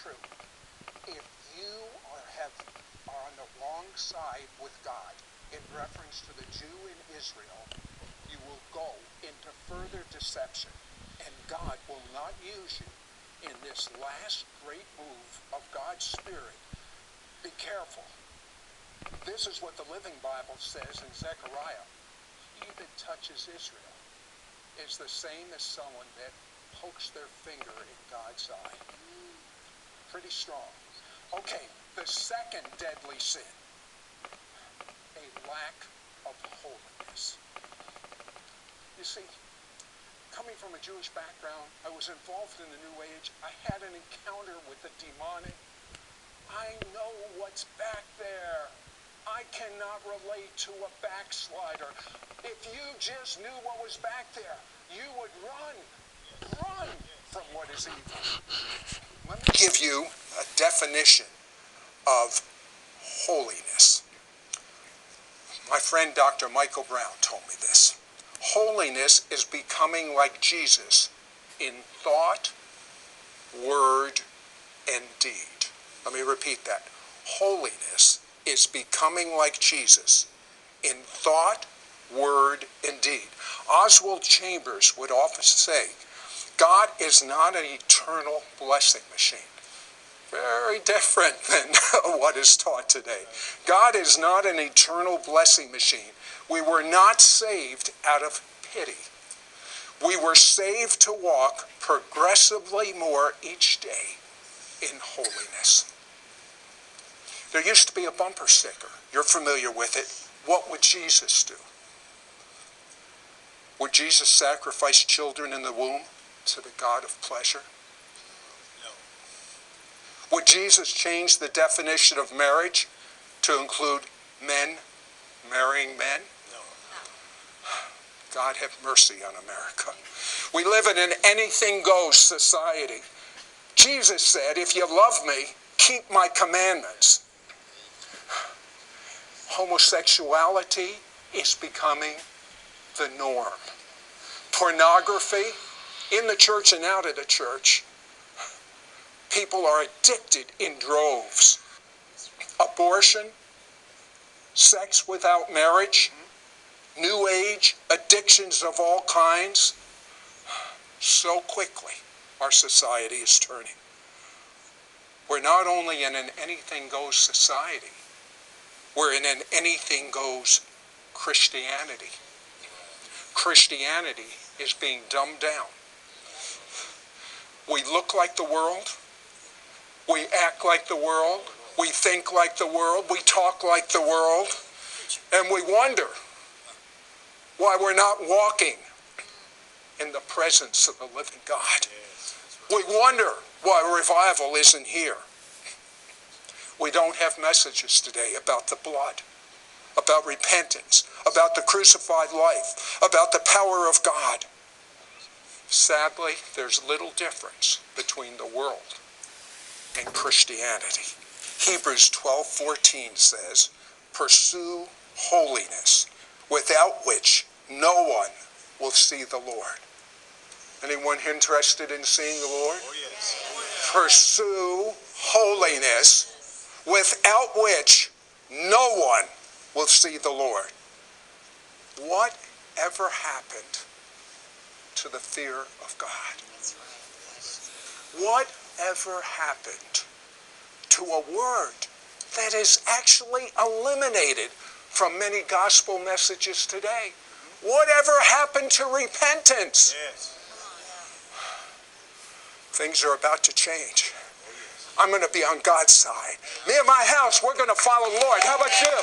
true. If you are on the wrong side with God in reference to the Jew in Israel, you will go into further deception, and God will not use you in this last great move of God's Spirit. Be careful. This is what the Living Bible says in Zechariah. He that touches Israel is the same as someone that pokes their finger in God's eye. Pretty strong. Okay, the second deadly sin, a lack of holiness. You see, coming from a Jewish background, I was involved in the New Age. I had an encounter with the demonic. I know what's back there. I cannot relate to a backslider. If you just knew what was back there, you would run from what is evil. Let me give you a definition of holiness. My friend Dr. Michael Brown told me this. Holiness is becoming like Jesus in thought, word, and deed. Let me repeat that. Holiness is becoming like Jesus in thought, word, and deed. Oswald Chambers would often say, God is not an eternal blessing machine. Very different than what is taught today. God is not an eternal blessing machine. We were not saved out of pity. We were saved to walk progressively more each day in holiness. There used to be a bumper sticker. You're familiar with it. What would Jesus do? Would Jesus sacrifice children in the womb to the God of pleasure? No. Would Jesus change the definition of marriage to include men marrying men? No. God have mercy on America. We live in an anything-goes society. Jesus said, if you love me, keep my commandments. Homosexuality is becoming the norm. Pornography, in the church and out of the church, people are addicted in droves. Abortion, sex without marriage, New Age, addictions of all kinds. So quickly our society is turning. We're not only in an anything-goes society, we're in an anything-goes Christianity. Christianity is being dumbed down. We look like the world. We act like the world. We think like the world. We talk like the world. And we wonder why we're not walking in the presence of the living God. We wonder why revival isn't here. We don't have messages today about the blood, about repentance, about the crucified life, about the power of God. Sadly, there's little difference between the world and Christianity. Hebrews 12:14 says, pursue holiness, without which no one will see the Lord. Anyone interested in seeing the Lord? Oh, yes. Pursue holiness, without which no one will see the Lord. What ever happened to the fear of God? What ever happened to a word that is actually eliminated from many gospel messages today? Whatever happened to repentance? Yes. Things are about to change. I'm going to be on God's side. Me and my house, we're going to follow the Lord. How about you?